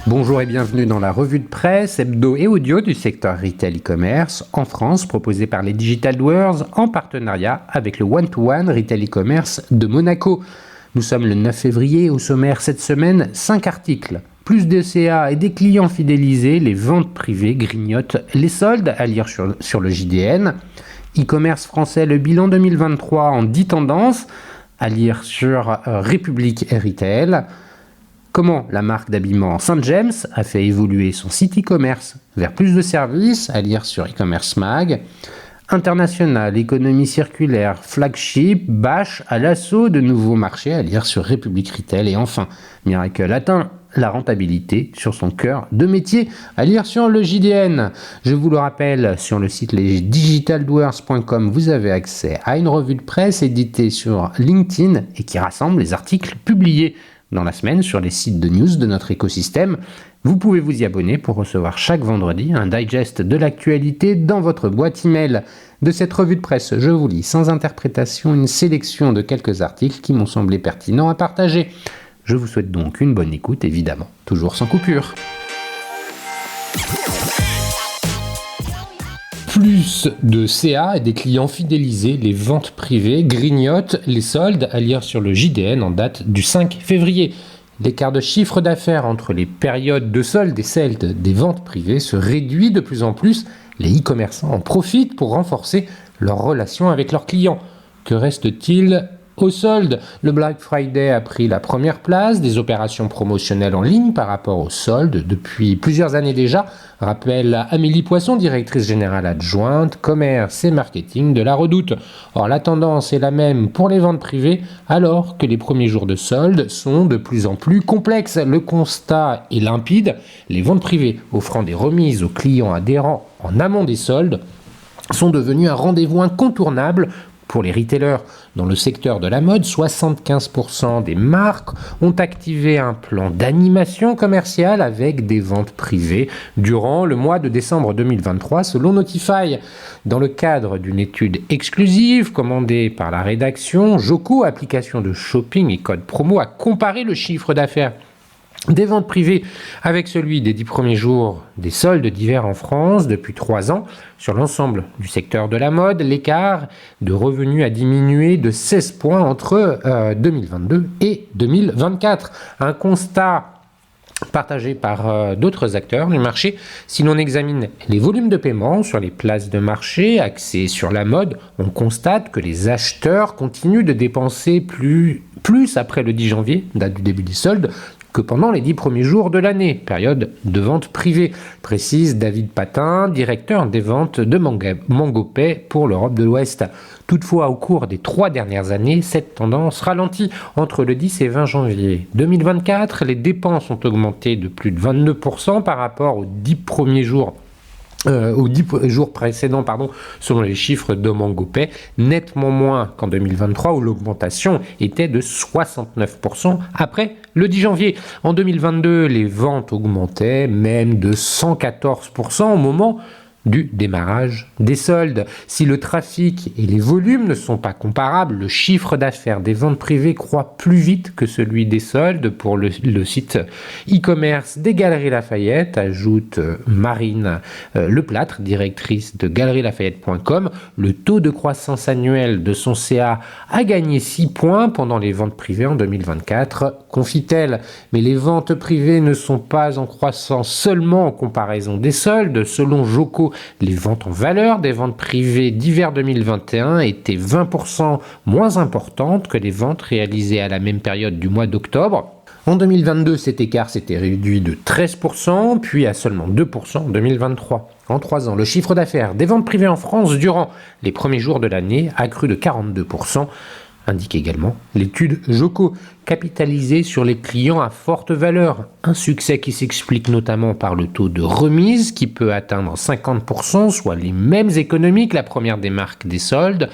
Bonjour et bienvenue dans la revue de presse hebdo et audio du secteur retail e-commerce en France, proposée par les Digital Doers en partenariat avec le One-to-One Retail e-commerce de Monaco. Nous sommes le 9 février, au sommaire cette semaine, 5 articles. Plus de CA et des clients fidélisés, les ventes privées grignotent les soldes, à lire sur le JDN. E-commerce français, le bilan 2023 en 10 tendances, à lire sur République et Retail. Comment la marque d'habillement St. James a fait évoluer son site e-commerce vers plus de services, à lire sur e-commerce mag. International, économie circulaire, flagship, bâche à l'assaut de nouveaux marchés, à lire sur République Retail. Et enfin, Miracle atteint la rentabilité sur son cœur de métier, à lire sur le JDN. Je vous le rappelle, sur le site lesdigitaldoers.com, vous avez accès à une revue de presse éditée sur LinkedIn et qui rassemble les articles publiés dans la semaine sur les sites de news de notre écosystème. Vous pouvez vous y abonner pour recevoir chaque vendredi un digest de l'actualité dans votre boîte email. De cette revue de presse, je vous lis sans interprétation une sélection de quelques articles qui m'ont semblé pertinents à partager. Je vous souhaite donc une bonne écoute, évidemment, toujours sans coupure. Plus de CA et des clients fidélisés, les ventes privées grignotent les soldes, à lire sur le JDN en date du 5 février. L'écart de chiffre d'affaires entre les périodes de soldes et celles des ventes privées se réduit de plus en plus. Les e-commerçants en profitent pour renforcer leur relation avec leurs clients. Que reste-t-il aux soldes? Le Black Friday a pris la première place des opérations promotionnelles en ligne par rapport aux soldes depuis plusieurs années déjà, rappelle Amélie Poisson, directrice générale adjointe, commerce et marketing de La Redoute. Or, la tendance est la même pour les ventes privées, alors que les premiers jours de soldes sont de plus en plus complexes. Le constat est limpide, les ventes privées offrant des remises aux clients adhérents en amont des soldes sont devenues un rendez-vous incontournable pour les retailers. Dans le secteur de la mode, 75% des marques ont activé un plan d'animation commerciale avec des ventes privées durant le mois de décembre 2023, selon Notify. Dans le cadre d'une étude exclusive commandée par la rédaction, Joko, application de shopping et code promo, a comparé le chiffre d'affaires des ventes privées avec celui des 10 premiers jours des soldes d'hiver en France depuis 3 ans. Sur l'ensemble du secteur de la mode, l'écart de revenus a diminué de 16 points entre 2022 et 2024. Un constat partagé par d'autres acteurs du marché. Si l'on examine les volumes de paiement sur les places de marché axées sur la mode, on constate que les acheteurs continuent de dépenser plus après le 10 janvier, date du début des soldes, que pendant les 10 premiers jours de l'année, période de vente privée, précise David Patin, directeur des ventes de MangoPay pour l'Europe de l'Ouest. Toutefois, au cours des 3 dernières années, cette tendance ralentit. Entre le 10 et 20 janvier 2024, les dépenses ont augmenté de plus de 22% par rapport aux 10 premiers jours aux 10 jours précédents, selon les chiffres de MangoPay, nettement moins qu'en 2023 où l'augmentation était de 69% après le 10 janvier. En 2022, les ventes augmentaient même de 114% au moment du démarrage des soldes. Si le trafic et les volumes ne sont pas comparables, le chiffre d'affaires des ventes privées croît plus vite que celui des soldes pour le site e-commerce des Galeries Lafayette, ajoute Marine Leplâtre, directrice de galerielafayette.com. Le taux de croissance annuel de son CA a gagné 6 points pendant les ventes privées en 2024, confie-t-elle. Mais les ventes privées ne sont pas en croissance seulement en comparaison des soldes. Selon Joko, les ventes en valeur des ventes privées d'hiver 2021 étaient 20% moins importantes que les ventes réalisées à la même période du mois d'octobre. En 2022, cet écart s'était réduit de 13%, puis à seulement 2% en 2023. En 3 ans, le chiffre d'affaires des ventes privées en France durant les premiers jours de l'année a cru de 42%. Indique également l'étude Joko, capitalisée sur les clients à forte valeur. Un succès qui s'explique notamment par le taux de remise qui peut atteindre 50%, soit les mêmes économies que la première démarque des soldes.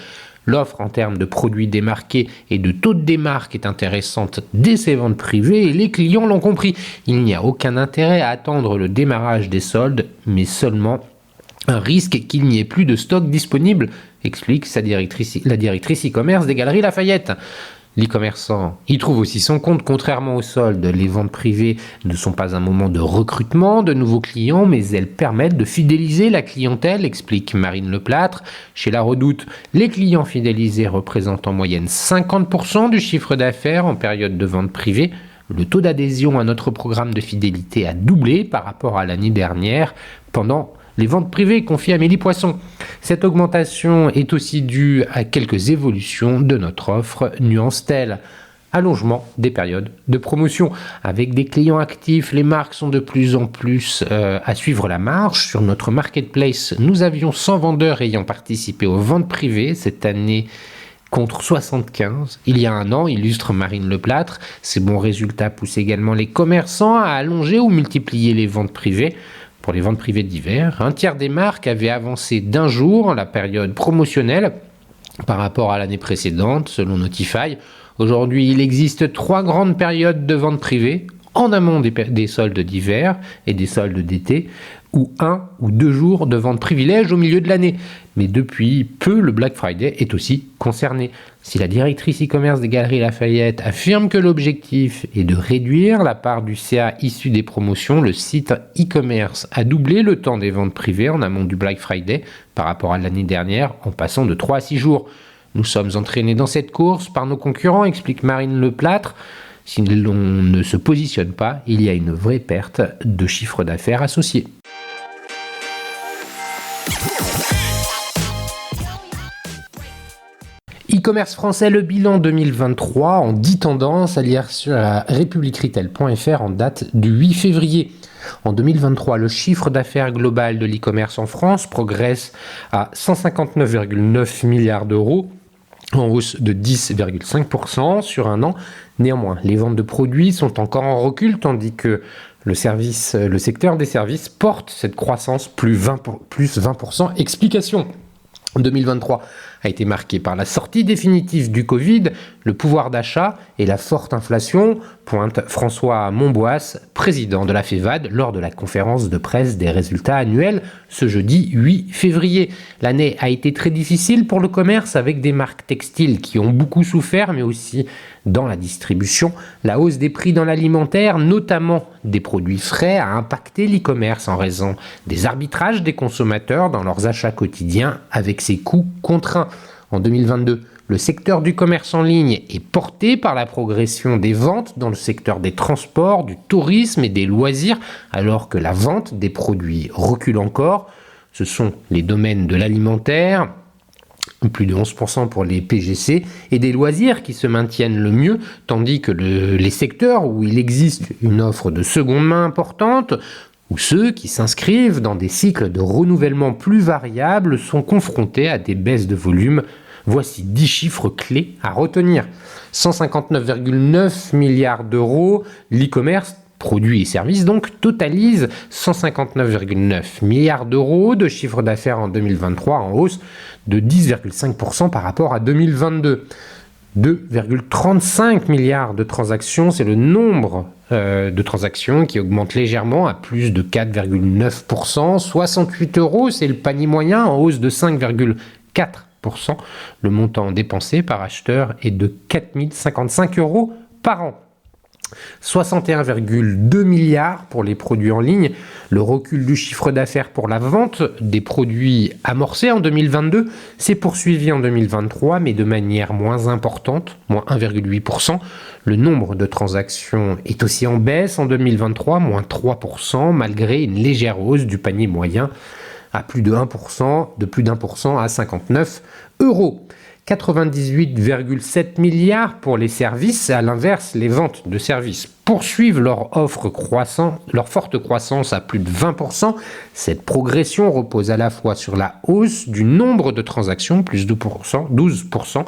L'offre en termes de produits démarqués et de taux de démarque est intéressante dès ces ventes privées et les clients l'ont compris. Il n'y a aucun intérêt à attendre le démarrage des soldes, mais seulement un risque qu'il n'y ait plus de stock disponible, explique la directrice e-commerce des Galeries Lafayette. L'e-commerçant y trouve aussi son compte. Contrairement aux soldes, les ventes privées ne sont pas un moment de recrutement de nouveaux clients, mais elles permettent de fidéliser la clientèle, explique Marine Leplâtre. Chez La Redoute, les clients fidélisés représentent en moyenne 50% du chiffre d'affaires en période de vente privée. Le taux d'adhésion à notre programme de fidélité a doublé par rapport à l'année dernière pendant les ventes privées, confie Amélie Poisson. Cette augmentation est aussi due à quelques évolutions de notre offre nuance-t-elle. Allongement des périodes de promotion. Avec des clients actifs, les marques sont de plus en plus à suivre la marche. Sur notre marketplace, nous avions 100 vendeurs ayant participé aux ventes privées cette année contre 75 il y a un an, illustre Marine Leplâtre. Ces bons résultats poussent également les commerçants à allonger ou multiplier les ventes privées. Pour les ventes privées d'hiver, un tiers des marques avaient avancé d'un jour la période promotionnelle par rapport à l'année précédente, selon Notify. Aujourd'hui, il existe 3 grandes périodes de ventes privées, en amont des soldes d'hiver et des soldes d'été, ou 1 ou 2 jours de vente privilège au milieu de l'année. Mais depuis peu, le Black Friday est aussi concerné. Si la directrice e-commerce des Galeries Lafayette affirme que l'objectif est de réduire la part du CA issu des promotions, le site e-commerce a doublé le temps des ventes privées en amont du Black Friday par rapport à l'année dernière, en passant de 3 à 6 jours. Nous sommes entraînés dans cette course par nos concurrents, explique Marine Leplâtre. Si l'on ne se positionne pas, il y a une vraie perte de chiffre d'affaires associée. E-commerce français, le bilan 2023 en 10 tendances à lire sur la republiqueretail.fr en date du 8 février. En 2023, le chiffre d'affaires global de l'e-commerce en France progresse à 159,9 milliards d'euros, en hausse de 10,5% sur un an. Néanmoins, les ventes de produits sont encore en recul, tandis que le secteur des services porte cette croissance plus 20%. Explication. 2023 a été marqué par la sortie définitive du Covid, le pouvoir d'achat et la forte inflation, pointe François Monboas, président de la FEVAD, lors de la conférence de presse des résultats annuels ce jeudi 8 février. L'année a été très difficile pour le commerce avec des marques textiles qui ont beaucoup souffert, mais aussi dans la distribution. La hausse des prix dans l'alimentaire, notamment des produits frais, a impacté l'e-commerce en raison des arbitrages des consommateurs dans leurs achats quotidiens avec ses coûts contraints. En 2022, le secteur du commerce en ligne est porté par la progression des ventes dans le secteur des transports, du tourisme et des loisirs, alors que la vente des produits recule encore. Ce sont les domaines de l'alimentaire, plus de 11% pour les PGC, et des loisirs qui se maintiennent le mieux, tandis que les secteurs où il existe une offre de seconde main importante, ou ceux qui s'inscrivent dans des cycles de renouvellement plus variables sont confrontés à des baisses de volume. Voici 10 chiffres clés à retenir. 159,9 milliards d'euros, l'e-commerce, produits et services donc, totalise 159,9 milliards d'euros de chiffre d'affaires en 2023, en hausse de 10,5% par rapport à 2022. 2,35 milliards de transactions, c'est le nombre de transactions qui augmente légèrement à plus de 4,9%. 68 euros, c'est le panier moyen en hausse de 5,4%. Le montant dépensé par acheteur est de 4 055 euros par an. 61,2 milliards pour les produits en ligne. Le recul du chiffre d'affaires pour la vente des produits amorcés en 2022 s'est poursuivi en 2023, mais de manière moins importante, moins 1,8%. Le nombre de transactions est aussi en baisse en 2023, moins 3%, malgré une légère hausse du panier moyen à plus de 1%, de plus d'1% à 59 euros. 98,7 milliards pour les services. À l'inverse, les ventes de services poursuivent leur forte croissance à plus de 20%. Cette progression repose à la fois sur la hausse du nombre de transactions, plus 12%,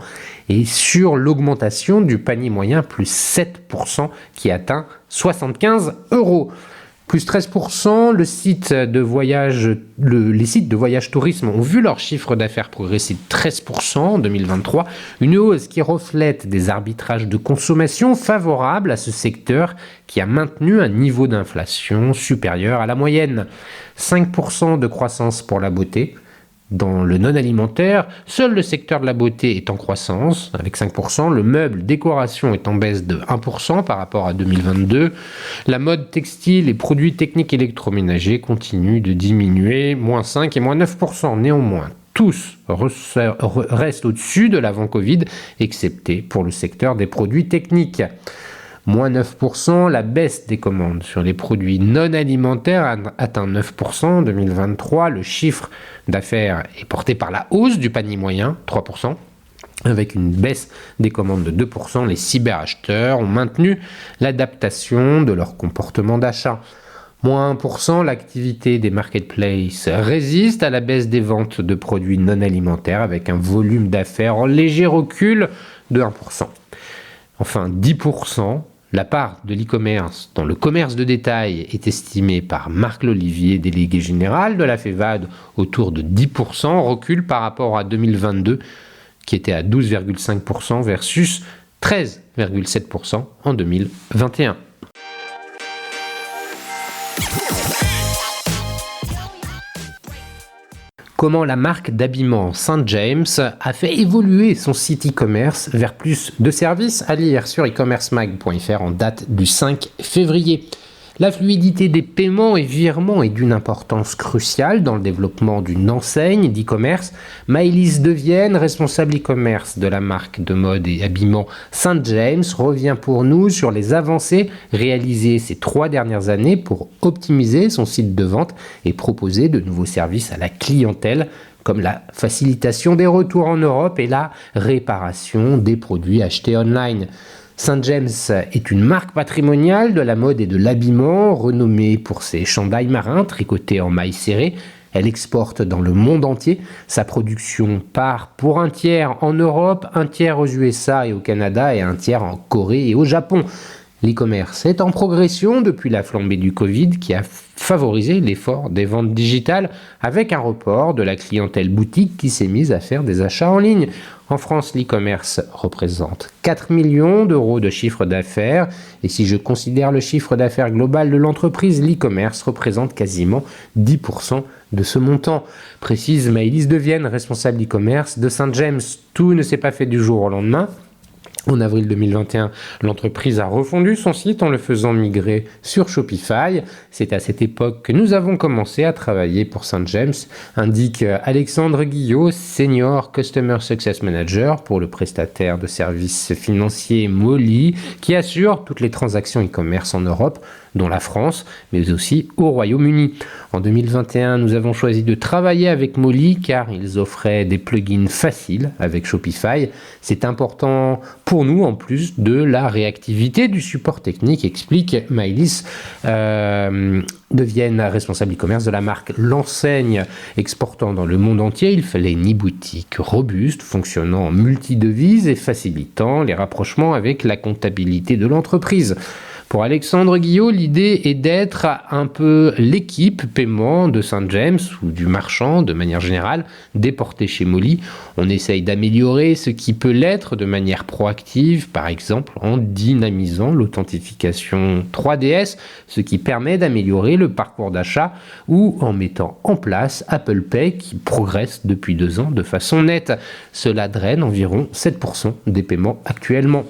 et sur l'augmentation du panier moyen, plus 7%, qui atteint 75 euros. Plus 13%, les sites de voyage tourisme ont vu leur chiffre d'affaires progresser de 13% en 2023, une hausse qui reflète des arbitrages de consommation favorables à ce secteur qui a maintenu un niveau d'inflation supérieur à la moyenne. 5% de croissance pour la beauté, Dans le non-alimentaire, seul le secteur de la beauté est en croissance, avec 5%. Le meuble décoration est en baisse de 1% par rapport à 2022. La mode textile et produits techniques électroménagers continuent de diminuer, moins 5 et moins 9%. Néanmoins, tous restent au-dessus de l'avant-Covid, excepté pour le secteur des produits techniques. Moins 9%, la baisse des commandes sur les produits non alimentaires atteint 9% en 2023. Le chiffre d'affaires est porté par la hausse du panier moyen, 3%. Avec une baisse des commandes de 2%, les cyberacheteurs ont maintenu l'adaptation de leur comportement d'achat. Moins 1%, l'activité des marketplaces résiste à la baisse des ventes de produits non alimentaires avec un volume d'affaires en léger recul de 1%. Enfin, 10%, la part de l'e-commerce dans le commerce de détail est estimée par Marc Lolivier, délégué général de la FEVAD, autour de 10%, recul par rapport à 2022 qui était à 12,5% versus 13,7% en 2021. Comment la marque d'habillement St. James a fait évoluer son site e-commerce vers plus de services, à lire sur e-commercemag.fr en date du 5 février. La fluidité des paiements et virements est d'une importance cruciale dans le développement d'une enseigne d'e-commerce. Maëlys Devienne, responsable e-commerce de la marque de mode et habillement St. James, revient pour nous sur les avancées réalisées ces 3 dernières années pour optimiser son site de vente et proposer de nouveaux services à la clientèle, comme la facilitation des retours en Europe et la réparation des produits achetés online. St. James est une marque patrimoniale de la mode et de l'habillement, renommée pour ses chandails marins tricotés en mailles serrées. Elle exporte dans le monde entier. Sa production part pour un tiers en Europe, un tiers aux USA et au Canada et un tiers en Corée et au Japon. L'e-commerce est en progression depuis la flambée du Covid qui a favorisé l'effort des ventes digitales avec un report de la clientèle boutique qui s'est mise à faire des achats en ligne. En France, l'e-commerce représente 4 millions d'euros de chiffre d'affaires et si je considère le chiffre d'affaires global de l'entreprise, l'e-commerce représente quasiment 10% de ce montant. Précise Maëlys Devienne, responsable e-commerce de St. James. Tout ne s'est pas fait du jour au lendemain. En avril 2021, l'entreprise a refondu son site en le faisant migrer sur Shopify. C'est à cette époque que nous avons commencé à travailler pour St. James, indique Alexandre Guillot, Senior Customer Success Manager pour le prestataire de services financiers Molly, qui assure toutes les transactions e-commerce en Europe, dont la France, mais aussi au Royaume-Uni. En 2021, nous avons choisi de travailler avec Molly car ils offraient des plugins faciles avec Shopify. C'est important pour nous en plus de la réactivité du support technique, explique Maëlys Devienne, responsable e-commerce de la marque. L'enseigne exportant dans le monde entier, il fallait une e-boutique robuste, fonctionnant en multi-devises et facilitant les rapprochements avec la comptabilité de l'entreprise. Pour Alexandre Guillot, l'idée est d'être un peu l'équipe paiement de St. James ou du marchand de manière générale, déporté chez Molly. On essaye d'améliorer ce qui peut l'être de manière proactive, par exemple en dynamisant l'authentification 3DS, ce qui permet d'améliorer le parcours d'achat, ou en mettant en place Apple Pay qui progresse depuis 2 ans de façon nette. Cela draine environ 7% des paiements actuellement.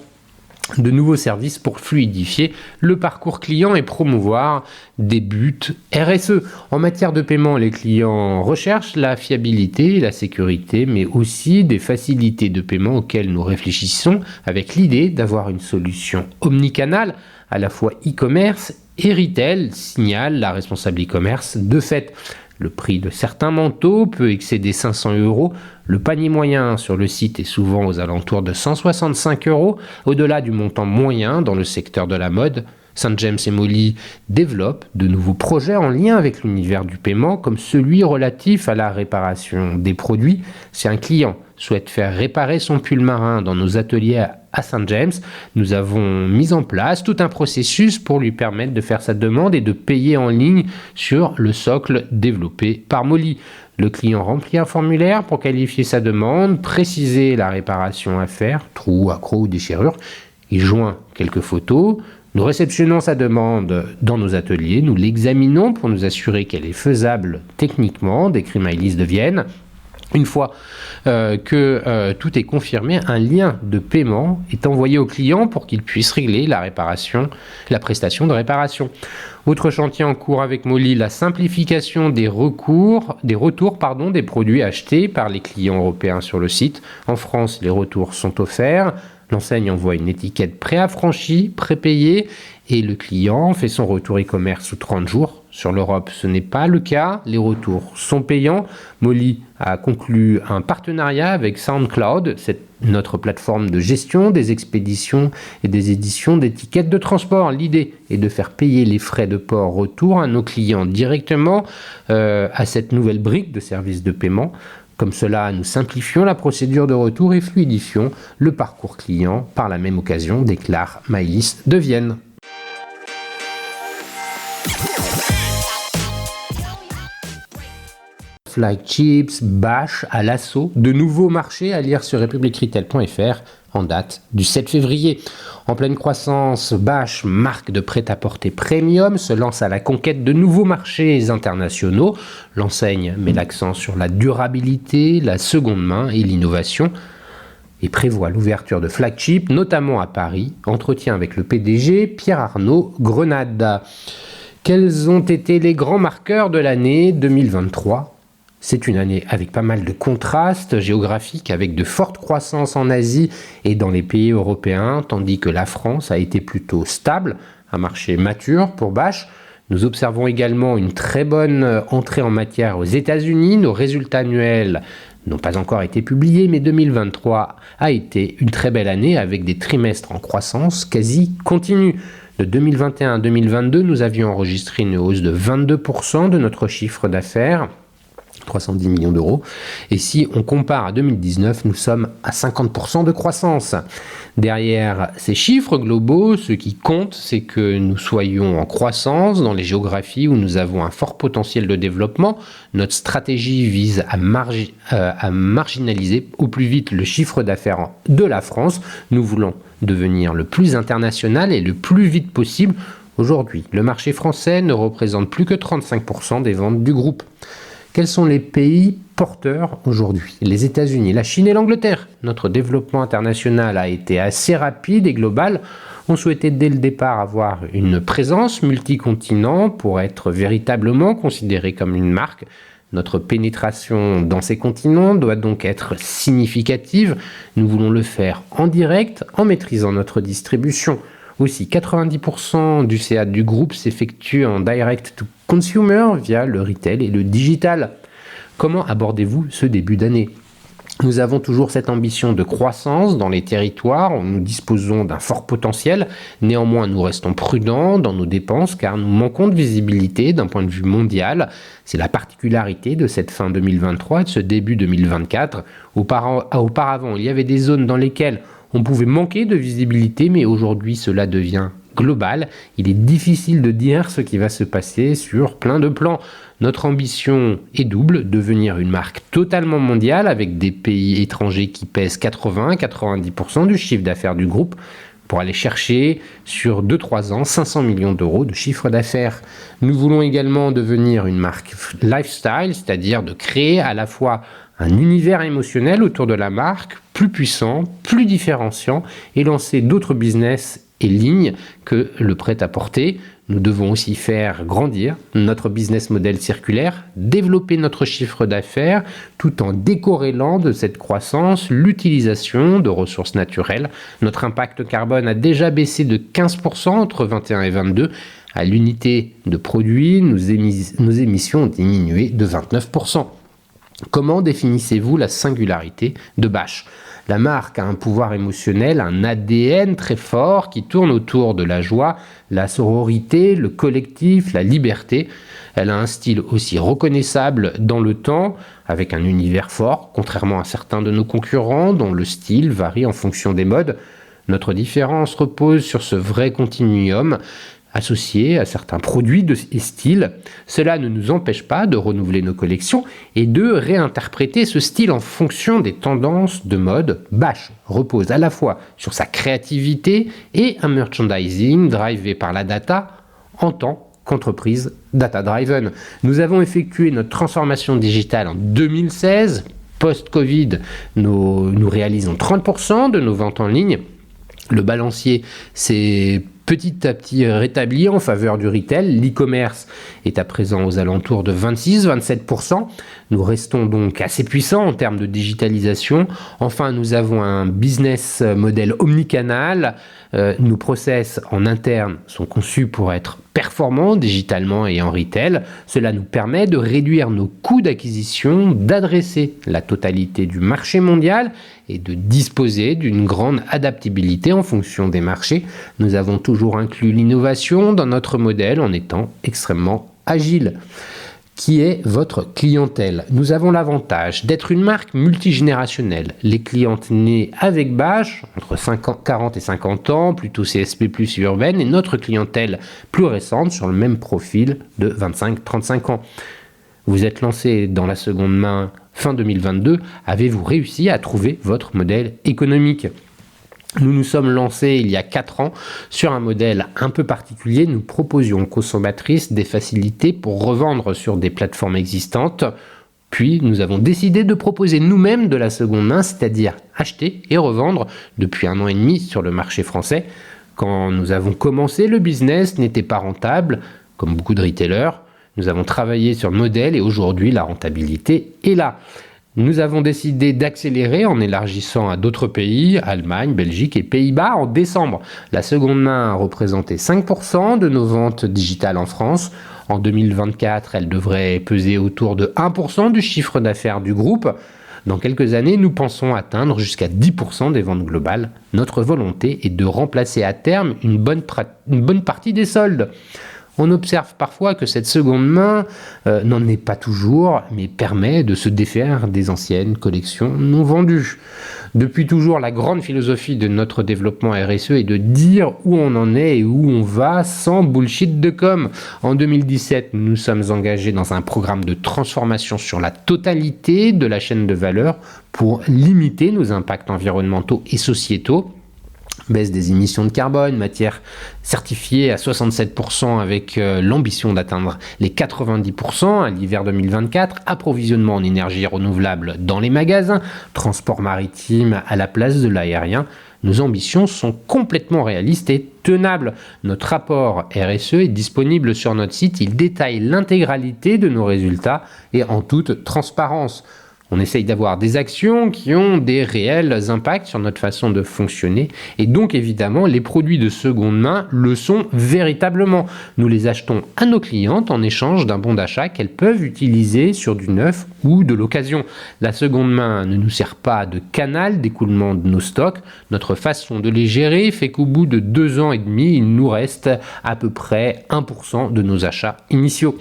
De nouveaux services pour fluidifier le parcours client et promouvoir des buts RSE. En matière de paiement, les clients recherchent la fiabilité, la sécurité, mais aussi des facilités de paiement auxquelles nous réfléchissons avec l'idée d'avoir une solution omnicanale, à la fois e-commerce et retail, signale la responsable e-commerce. De fait, le prix de certains manteaux peut excéder 500 €. Le panier moyen sur le site est souvent aux alentours de 165 €. Au-delà du montant moyen dans le secteur de la mode, St. James et Molly développent de nouveaux projets en lien avec l'univers du paiement, comme celui relatif à la réparation des produits. Si un client souhaite faire réparer son pull marin dans nos ateliers à St. James, nous avons mis en place tout un processus pour lui permettre de faire sa demande et de payer en ligne sur le socle développé par Molly. Le client remplit un formulaire pour qualifier sa demande, préciser la réparation à faire, trou, accroc ou déchirure. Il joint quelques photos. Nous réceptionnons sa demande dans nos ateliers, nous l'examinons pour nous assurer qu'elle est faisable techniquement, décrit Maëlys Devienne. Une fois que tout est confirmé, un lien de paiement est envoyé au client pour qu'il puisse régler la prestation de réparation. Autre chantier en cours avec Molly, la simplification des retours des produits achetés par les clients européens sur le site. En France, les retours sont offerts. L'enseigne envoie une étiquette préaffranchie, prépayée, et le client fait son retour e-commerce sous 30 jours. Sur l'Europe, ce n'est pas le cas. Les retours sont payants. Molly a conclu un partenariat avec SoundCloud, notre plateforme de gestion des expéditions et des éditions d'étiquettes de transport. L'idée est de faire payer les frais de port-retour à nos clients directement à cette nouvelle brique de service de paiement. Comme cela, nous simplifions la procédure de retour et fluidifions le parcours client par la même occasion, déclare Maëlys de Vienne. Flagships, Bash à l'assaut, de nouveaux marchés à lire sur republicretail.fr en date du 7 février. En pleine croissance, Bash, marque de prêt-à-porter premium, se lance à la conquête de nouveaux marchés internationaux. L'enseigne met l'accent sur la durabilité, la seconde main et l'innovation et prévoit l'ouverture de flagships, notamment à Paris. Entretien avec le PDG Pierre-Arnaud Grenade. Quels ont été les grands marqueurs de l'année 2023 ? C'est une année avec pas mal de contrastes géographiques, avec de fortes croissances en Asie et dans les pays européens, tandis que la France a été plutôt stable, un marché mature pour Bash. Nous observons également une très bonne entrée en matière aux États-Unis. Nos résultats annuels n'ont pas encore été publiés, mais 2023 a été une très belle année avec des trimestres en croissance quasi continue. De 2021 à 2022, nous avions enregistré une hausse de 22% de notre chiffre d'affaires, 310 millions d'euros. Et si on compare à 2019, nous sommes à 50% de croissance. Derrière ces chiffres globaux, ce qui compte, c'est que nous soyons en croissance dans les géographies où nous avons un fort potentiel de développement. Notre stratégie vise à marginaliser au plus vite le chiffre d'affaires de la France. Nous voulons devenir le plus international et le plus vite possible. Aujourd'hui, le marché français ne représente plus que 35% des ventes du groupe. Quels sont les pays porteurs aujourd'hui ? Les États-Unis, la Chine et l'Angleterre. Notre développement international a été assez rapide et global. On souhaitait dès le départ avoir une présence multicontinent pour être véritablement considéré comme une marque. Notre pénétration dans ces continents doit donc être significative. Nous voulons le faire en direct, en maîtrisant notre distribution. Aussi, 90% du CA du groupe s'effectue en direct to consumer via le retail et le digital. Comment abordez-vous ce début d'année ? Nous avons toujours cette ambition de croissance dans les territoires où nous disposons d'un fort potentiel. Néanmoins, nous restons prudents dans nos dépenses car nous manquons de visibilité d'un point de vue mondial. C'est la particularité de cette fin 2023 et de ce début 2024. Auparavant, il y avait des zones dans lesquelles on pouvait manquer de visibilité, mais aujourd'hui, cela devient global. Il est difficile de dire ce qui va se passer sur plein de plans. Notre ambition est double, devenir une marque totalement mondiale avec des pays étrangers qui pèsent 80-90% du chiffre d'affaires du groupe pour aller chercher sur 2-3 ans 500 millions d'euros de chiffre d'affaires. Nous voulons également devenir une marque lifestyle, c'est-à-dire de créer à la fois un univers émotionnel autour de la marque, plus puissant, plus différenciant, et lancer d'autres business et lignes que le prêt-à-porter. Nous devons aussi faire grandir notre business model circulaire, développer notre chiffre d'affaires, tout en décorrélant de cette croissance l'utilisation de ressources naturelles. Notre impact carbone a déjà baissé de 15% entre 21 et 22. À l'unité de produit, nos émissions ont diminué de 29%. Comment définissez-vous la singularité de Bash ? La marque a un pouvoir émotionnel, un ADN très fort qui tourne autour de la joie, la sororité, le collectif, la liberté. Elle a un style aussi reconnaissable dans le temps, avec un univers fort, contrairement à certains de nos concurrents dont le style varie en fonction des modes. Notre différence repose sur ce vrai continuum associé à certains produits et styles. Cela ne nous empêche pas de renouveler nos collections et de réinterpréter ce style en fonction des tendances de mode. Bash repose à la fois sur sa créativité et un merchandising drivé par la data en tant qu'entreprise data-driven. Nous avons effectué notre transformation digitale en 2016, post-Covid, nous réalisons 30% de nos ventes en ligne. Le balancier s'est petit à petit rétabli en faveur du retail. L'e-commerce est à présent aux alentours de 26-27%. Nous restons donc assez puissants en termes de digitalisation. Enfin, nous avons un business model omnicanal. Nos process en interne sont conçus pour être performants digitalement et en retail. Cela nous permet de réduire nos coûts d'acquisition, d'adresser la totalité du marché mondial et de disposer d'une grande adaptabilité en fonction des marchés. Nous avons toujours inclus l'innovation dans notre modèle en étant extrêmement agile. Qui est votre clientèle? Nous avons l'avantage d'être une marque multigénérationnelle. Les clientes nées avec Bâche, entre 40 et 50 ans, plutôt CSP+, urbaine, et notre clientèle plus récente sur le même profil de 25-35 ans. Vous êtes lancé dans la seconde main fin 2022. Avez-vous réussi à trouver votre modèle économique? Nous nous sommes lancés il y a 4 ans sur un modèle un peu particulier. Nous proposions aux consommatrices des facilités pour revendre sur des plateformes existantes. Puis nous avons décidé de proposer nous-mêmes de la seconde main, c'est-à-dire acheter et revendre depuis 1 an et demi sur le marché français. Quand nous avons commencé, le business n'était pas rentable, comme beaucoup de retailers. Nous avons travaillé sur le modèle et aujourd'hui la rentabilité est là. Nous avons décidé d'accélérer en élargissant à d'autres pays, Allemagne, Belgique et Pays-Bas en décembre. La seconde main a représenté 5% de nos ventes digitales en France. En 2024, elle devrait peser autour de 1% du chiffre d'affaires du groupe. Dans quelques années, nous pensons atteindre jusqu'à 10% des ventes globales. Notre volonté est de remplacer à terme une bonne partie des soldes. On observe parfois que cette seconde main n'en est pas toujours, mais permet de se défaire des anciennes collections non vendues. Depuis toujours, la grande philosophie de notre développement RSE est de dire où on en est et où on va sans bullshit de com. En 2017, nous nous sommes engagés dans un programme de transformation sur la totalité de la chaîne de valeur pour limiter nos impacts environnementaux et sociétaux. Baisse des émissions de carbone, matière certifiée à 67% avec l'ambition d'atteindre les 90% à l'hiver 2024, approvisionnement en énergie renouvelable dans les magasins, transport maritime à la place de l'aérien. Nos ambitions sont complètement réalistes et tenables. Notre rapport RSE est disponible sur notre site. Il détaille l'intégralité de nos résultats et en toute transparence. On essaye d'avoir des actions qui ont des réels impacts sur notre façon de fonctionner. Et donc, évidemment, les produits de seconde main le sont véritablement. Nous les achetons à nos clientes en échange d'un bon d'achat qu'elles peuvent utiliser sur du neuf ou de l'occasion. La seconde main ne nous sert pas de canal d'écoulement de nos stocks. Notre façon de les gérer fait qu'au bout de 2 ans et demi, il nous reste à peu près 1% de nos achats initiaux.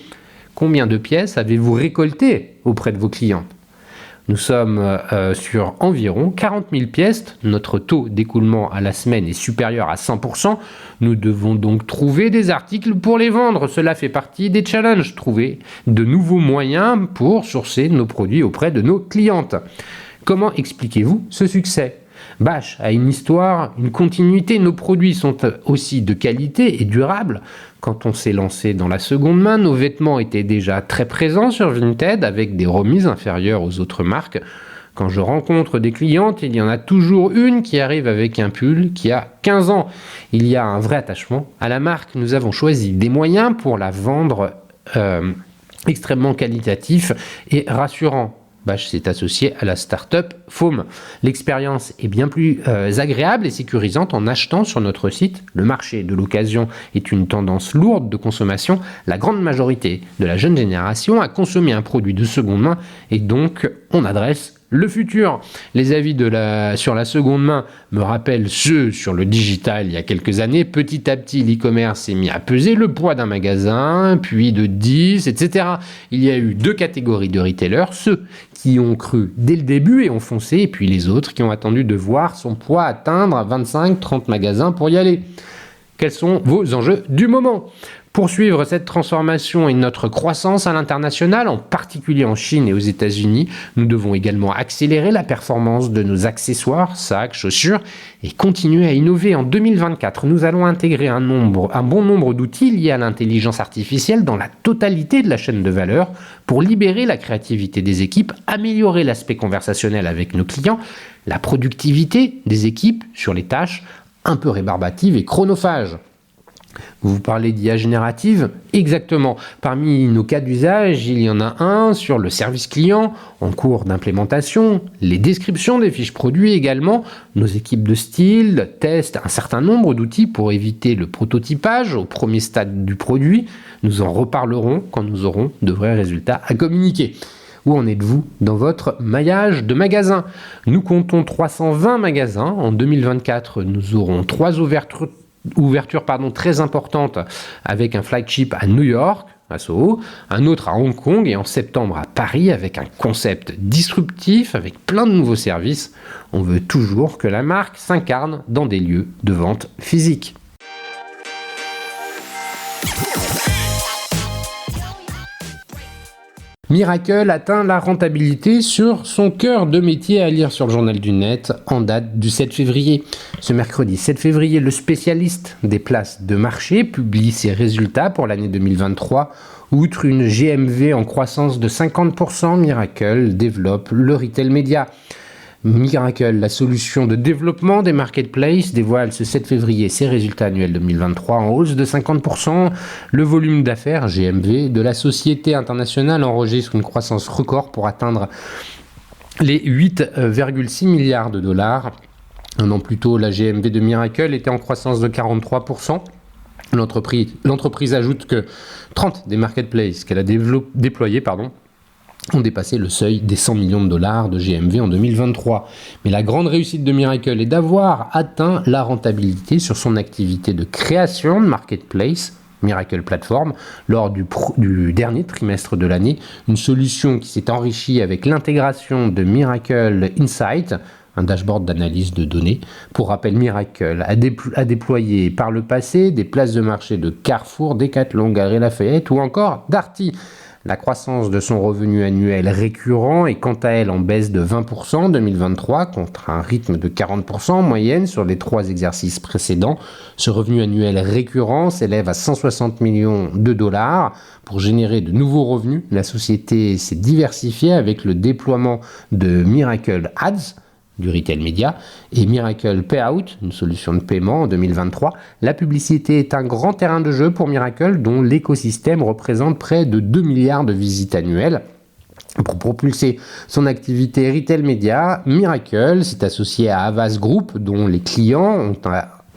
Combien de pièces avez-vous récoltées auprès de vos clientes ? Nous sommes sur environ 40 000 pièces. Notre taux d'écoulement à la semaine est supérieur à 100%. Nous devons donc trouver des articles pour les vendre. Cela fait partie des challenges. Trouver de nouveaux moyens pour sourcer nos produits auprès de nos clientes. Comment expliquez-vous ce succès ? Bâche a une histoire, une continuité. Nos produits sont aussi de qualité et durables. Quand on s'est lancé dans la seconde main, nos vêtements étaient déjà très présents sur Vinted avec des remises inférieures aux autres marques. Quand je rencontre des clientes, il y en a toujours une qui arrive avec un pull qui a 15 ans. Il y a un vrai attachement à la marque. Nous avons choisi des moyens pour la vendre extrêmement qualitatifs et rassurants. Bâche s'est associé à la start-up Foam. L'expérience est bien plus agréable et sécurisante en achetant sur notre site. Le marché de l'occasion est une tendance lourde de consommation. La grande majorité de la jeune génération a consommé un produit de seconde main et donc on adresse le futur. Les avis sur la seconde main me rappellent ceux sur le digital il y a quelques années. Petit à petit, l'e-commerce s'est mis à peser le poids d'un magasin, puis de 10, etc. Il y a eu 2 catégories de retailers, ceux qui ont cru dès le début et ont foncé, et puis les autres qui ont attendu de voir son poids atteindre 25-30 magasins pour y aller. Quels sont vos enjeux du moment ? Poursuivre cette transformation et notre croissance à l'international, en particulier en Chine et aux États-Unis, nous devons également accélérer la performance de nos accessoires, sacs, chaussures et continuer à innover. En 2024, nous allons intégrer un bon nombre d'outils liés à l'intelligence artificielle dans la totalité de la chaîne de valeur pour libérer la créativité des équipes, améliorer l'aspect conversationnel avec nos clients, la productivité des équipes sur les tâches un peu rébarbatives et chronophages. Vous parlez d'IA générative? Exactement. Parmi nos cas d'usage, il y en a un sur le service client en cours d'implémentation, les descriptions des fiches produits également, nos équipes de style testent un certain nombre d'outils pour éviter le prototypage au premier stade du produit. Nous en reparlerons quand nous aurons de vrais résultats à communiquer. Où en êtes-vous dans votre maillage de magasins? Nous comptons 320 magasins. En 2024, nous aurons 3 ouvertures très importantes avec un flagship à New York, à Soho, un autre à Hong Kong et en septembre à Paris avec un concept disruptif avec plein de nouveaux services. On veut toujours que la marque s'incarne dans des lieux de vente physique. Miracle atteint la rentabilité sur son cœur de métier, à lire sur le journal du net en date du 7 février. Ce mercredi 7 février, le spécialiste des places de marché publie ses résultats pour l'année 2023. Outre une GMV en croissance de 50%, Miracle développe le retail média. Miracle, la solution de développement des marketplaces, dévoile ce 7 février ses résultats annuels 2023 en hausse de 50%. Le volume d'affaires, GMV, de la société internationale enregistre une croissance record pour atteindre les 8,6 milliards de dollars. Un an plus tôt, la GMV de Miracle était en croissance de 43%. L'entreprise ajoute que 30 des marketplaces qu'elle a déployés ont dépassé le seuil des 100 millions de dollars de GMV en 2023. Mais la grande réussite de Miracle est d'avoir atteint la rentabilité sur son activité de création de marketplace, Miracle Platform, lors du dernier trimestre de l'année. Une solution qui s'est enrichie avec l'intégration de Miracle Insight, un dashboard d'analyse de données. Pour rappel, Miracle a déployé par le passé des places de marché de Carrefour, Decathlon, Galeries Lafayette ou encore Darty. La croissance de son revenu annuel récurrent est quant à elle en baisse de 20% en 2023 contre un rythme de 40% en moyenne sur les 3 exercices précédents. Ce revenu annuel récurrent s'élève à 160 millions de dollars. Pour générer de nouveaux revenus, la société s'est diversifiée avec le déploiement de Miracle Ads, du retail média, et Miracle Payout, une solution de paiement en 2023. La publicité est un grand terrain de jeu pour Miracle, dont l'écosystème représente près de 2 milliards de visites annuelles. Pour propulser son activité retail média, Miracle s'est associé à Havas Group, dont les clients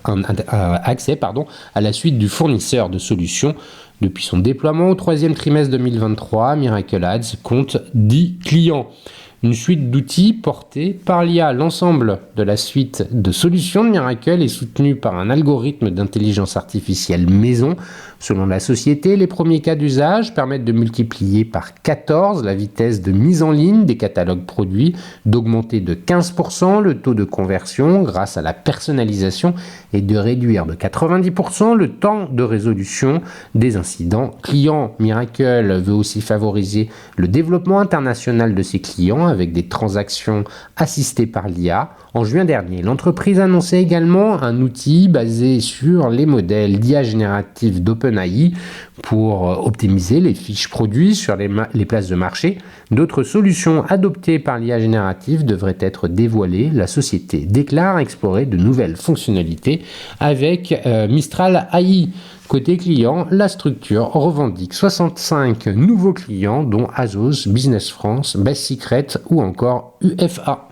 ont accès à la suite du fournisseur de solutions. Depuis son déploiement au 3e trimestre 2023, Miracle Ads compte 10 clients. Une suite d'outils portés par l'IA. L'ensemble de la suite de solutions de Miracle est soutenu par un algorithme d'intelligence artificielle maison. Selon la société, les premiers cas d'usage permettent de multiplier par 14 la vitesse de mise en ligne des catalogues produits, d'augmenter de 15% le taux de conversion grâce à la personnalisation et de réduire de 90% le temps de résolution des incidents clients. Miracle veut aussi favoriser le développement international de ses clients avec des transactions assistées par l'IA. En juin dernier, l'entreprise annonçait également un outil basé sur les modèles d'IA générative d'OpenAI pour optimiser les fiches produits sur les places de marché. D'autres solutions adoptées par l'IA générative devraient être dévoilées. La société déclare explorer de nouvelles fonctionnalités avec Mistral AI. Côté client, la structure revendique 65 nouveaux clients dont Azos, Business France, Best Secret ou encore UFA.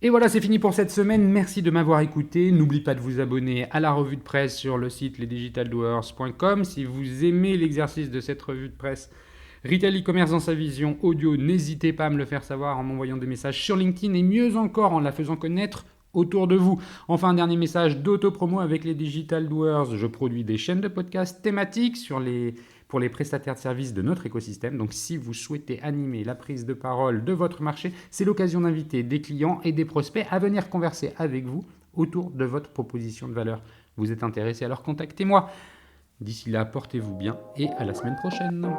Et voilà, c'est fini pour cette semaine. Merci de m'avoir écouté. N'oublie pas de vous abonner à la revue de presse sur le site lesdigitaldoers.com. Si vous aimez l'exercice de cette revue de presse Retail e-commerce dans sa vision audio, n'hésitez pas à me le faire savoir en m'envoyant des messages sur LinkedIn et mieux encore en la faisant connaître autour de vous. Enfin, un dernier message d'auto-promo avec les Digital Doers. Je produis des chaînes de podcasts thématiques sur les pour les prestataires de services de notre écosystème. Donc si vous souhaitez animer la prise de parole de votre marché, c'est l'occasion d'inviter des clients et des prospects à venir converser avec vous autour de votre proposition de valeur. Vous êtes intéressé, alors contactez-moi. D'ici là, portez-vous bien et à la semaine prochaine.